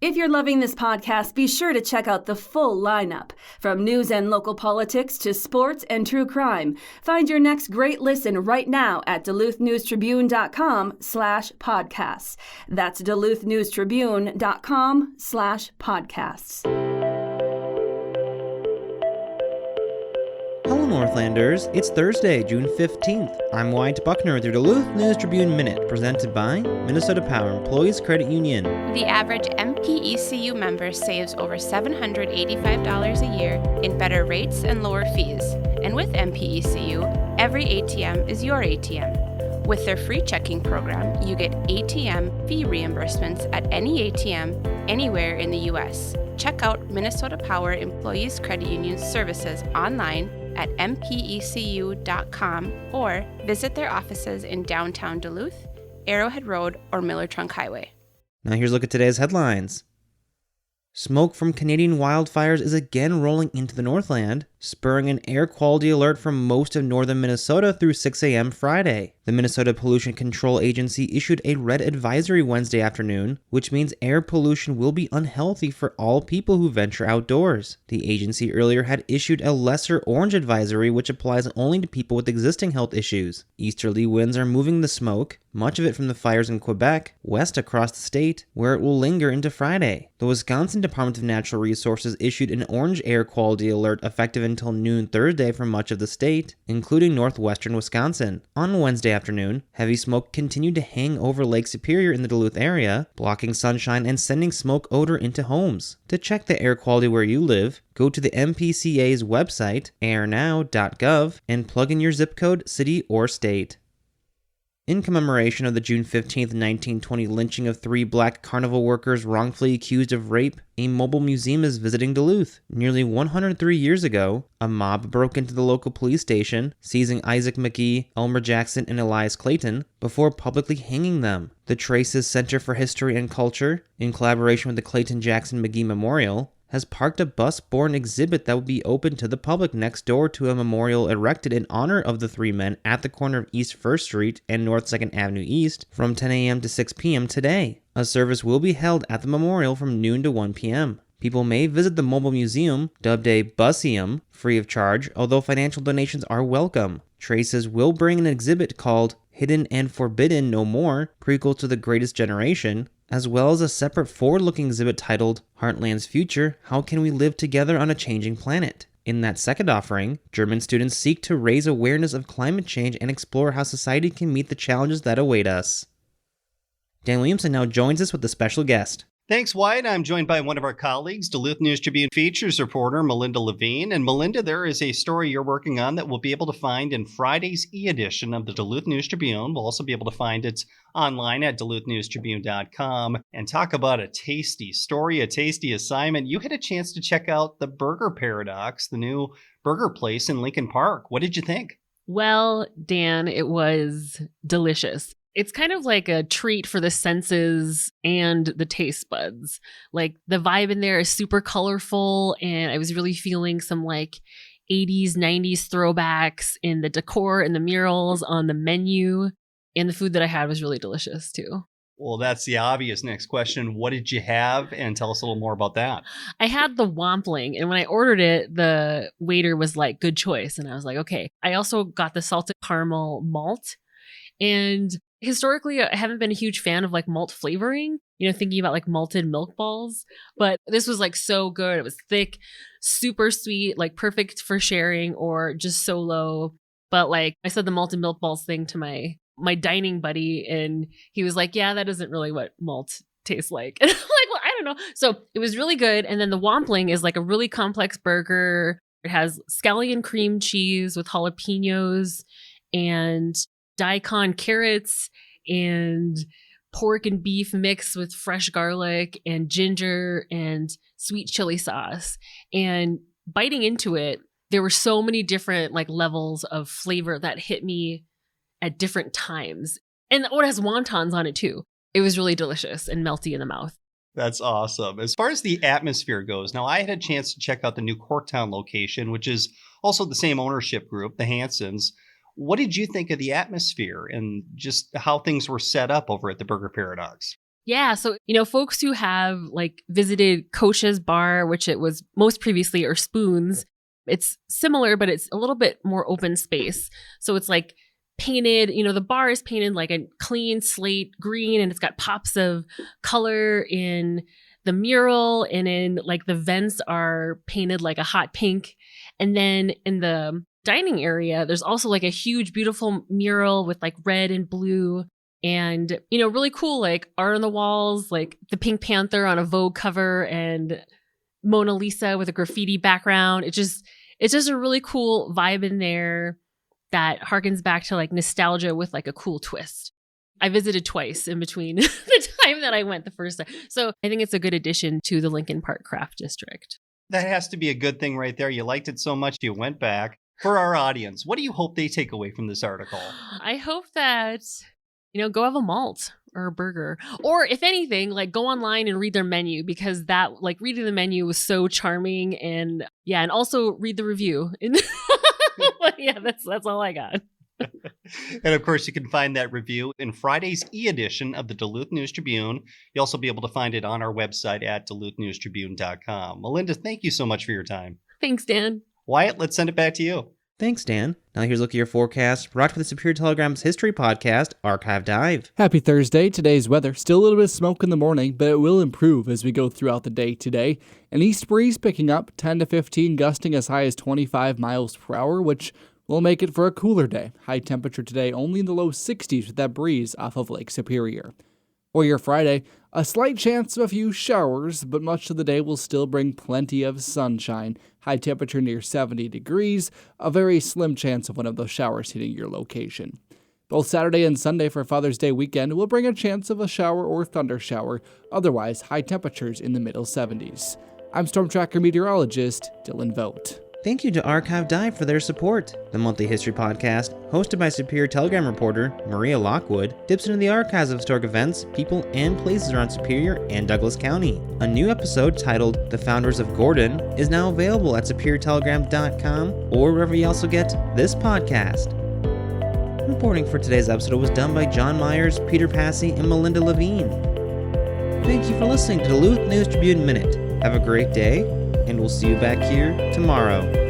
If you're loving this podcast, be sure to check out the full lineup. From news and local politics to sports and true crime. Find your next great listen right now at duluthnewstribune.com/podcasts. That's duluthnewstribune.com/podcasts. Hello, Northlanders. It's Thursday, June 15th. I'm Wyatt Buckner with your Duluth News Tribune Minute, presented by Minnesota Power Employees Credit Union. The average MPECU member saves over $785 a year in better rates and lower fees. And with MPECU, every ATM is your ATM. With their free checking program, you get ATM fee reimbursements at any ATM anywhere in the U.S. Check out Minnesota Power Employees Credit Union's services online at mpecu.com or visit their offices in downtown Duluth, Arrowhead Road, or Miller Trunk Highway. Now here's a look at today's headlines. Smoke from Canadian wildfires is again rolling into the Northland, spurring an air quality alert from most of northern Minnesota through 6 a.m. Friday. The Minnesota Pollution Control Agency issued a red advisory Wednesday afternoon, which means air pollution will be unhealthy for all people who venture outdoors. The agency earlier had issued a lesser orange advisory, which applies only to people with existing health issues. Easterly winds are moving the smoke, much of it from the fires in Quebec, west across the state, where it will linger into Friday. The Wisconsin Department of Natural Resources issued an orange air quality alert effective until noon Thursday for much of the state, including northwestern Wisconsin. On Wednesday afternoon, heavy smoke continued to hang over Lake Superior in the Duluth area, blocking sunshine and sending smoke odor into homes. To check the air quality where you live, go to the MPCA's website, airnow.gov, and plug in your zip code, city, or state. In commemoration of the June 15, 1920 lynching of 3 black carnival workers wrongfully accused of rape, a mobile museum is visiting Duluth. Nearly 103 years ago, a mob broke into the local police station, seizing Isaac McGee, Elmer Jackson, and Elias Clayton, before publicly hanging them. The Traces Center for History and Culture, in collaboration with the Clayton Jackson McGee Memorial, has parked a bus-borne exhibit that will be open to the public next door to a memorial erected in honor of the 3 men at the corner of East 1st Street and North 2nd Avenue East from 10 a.m. to 6 p.m. today. A service will be held at the memorial from noon to 1 p.m. People may visit the mobile museum, dubbed a buseum, free of charge, although financial donations are welcome. Traces will bring an exhibit called Hidden and Forbidden No More, prequel to The Greatest Generation, as well as a separate forward-looking exhibit titled Heartland's Future, How Can We Live Together on a Changing Planet? In that second offering, German students seek to raise awareness of climate change and explore how society can meet the challenges that await us. Dan Williamson now joins us with a special guest. Thanks, Wyatt. I'm joined by one of our colleagues, Duluth News Tribune features reporter Melinda Levine. And Melinda, there is a story you're working on that we'll be able to find in Friday's e-edition of the Duluth News Tribune. We'll also be able to find it online at duluthnewstribune.com. And talk about a tasty story, a tasty assignment. You had a chance to check out the Burger Paradox, the new burger place in Lincoln Park. What did you think? Well, Dan, it was delicious. It's kind of like a treat for the senses and the taste buds. Like the vibe in there is super colorful, and I was really feeling some like 80s, 90s throwbacks in the decor and the murals on the menu. And the food that I had was really delicious too. Well, that's the obvious next question. What did you have? And tell us a little more about that. I had the wampling, and when I ordered it, the waiter was like, good choice. And I was like, okay. I also got the salted caramel malt. And historically, I haven't been a huge fan of like malt flavoring, thinking about like malted milk balls. But this was like so good. It was thick, super sweet, like perfect for sharing or just solo. But like I said the malted milk balls thing to my dining buddy, and he was like, yeah, that isn't really what malt tastes like. And I'm like, well, I don't know. So it was really good. And then the wampling is like a really complex burger. It has scallion cream cheese with jalapenos and daikon carrots and pork and beef mixed with fresh garlic and ginger and sweet chili sauce. And biting into it, there were so many different like levels of flavor that hit me at different times. And it has wontons on it too. It was really delicious and melty in the mouth. That's awesome. As far as the atmosphere goes, now I had a chance to check out the new Corktown location, which is also the same ownership group, the Hansons. What did you think of the atmosphere and just how things were set up over at the Burger Paradox? Yeah, so folks who have like visited Kocha's bar, which it was most previously, or Spoons, it's similar, but it's a little bit more open space. So it's like painted, the bar is painted like a clean slate green, and it's got pops of color in the mural, and in like the vents are painted like a hot pink. And then in the dining area, there's also like a huge, beautiful mural with like red and blue. And, really cool, like art on the walls, like the Pink Panther on a Vogue cover and Mona Lisa with a graffiti background. It's just a really cool vibe in there that harkens back to like nostalgia with like a cool twist. I visited twice in between the time that I went the first time. So I think it's a good addition to the Lincoln Park Craft District. That has to be a good thing right there. You liked it so much, you went back. For our audience, what do you hope they take away from this article? I hope that go have a malt or a burger. Or if anything, like go online and read their menu, because that like reading the menu was so charming. And yeah, and also read the review. Yeah, that's all I got. And of course, you can find that review in Friday's e-edition of the Duluth News Tribune. You'll also be able to find it on our website at duluthnewstribune.com. Melinda, thank you so much for your time. Thanks, Dan. Wyatt, let's send it back to you. Thanks, Dan. Now here's a look at your forecast, brought to the Superior Telegram's history podcast, Archive Dive. Happy Thursday. Today's weather. Still a little bit of smoke in the morning, but it will improve as we go throughout the day today. An east breeze picking up, 10 to 15, gusting as high as 25 miles per hour, which will make it for a cooler day. High temperature today only in the low 60s with that breeze off of Lake Superior. For your Friday, a slight chance of a few showers, but much of the day will still bring plenty of sunshine. High temperature near 70 degrees, a very slim chance of one of those showers hitting your location. Both Saturday and Sunday for Father's Day weekend will bring a chance of a shower or thunder shower, otherwise high temperatures in the middle 70s. I'm Storm Tracker meteorologist Dylan Vogt. Thank you to Archive Dive for their support. The monthly history podcast, hosted by Superior Telegram reporter Maria Lockwood, dips into the archives of historic events, people, and places around Superior and Douglas County. A new episode titled The Founders of Gordon is now available at superiortelegram.com or wherever you also get this podcast. Reporting for today's episode was done by John Myers, Peter Passy, and Melinda Levine. Thank you for listening to Duluth News Tribune Minute. Have a great day, and we'll see you back here tomorrow.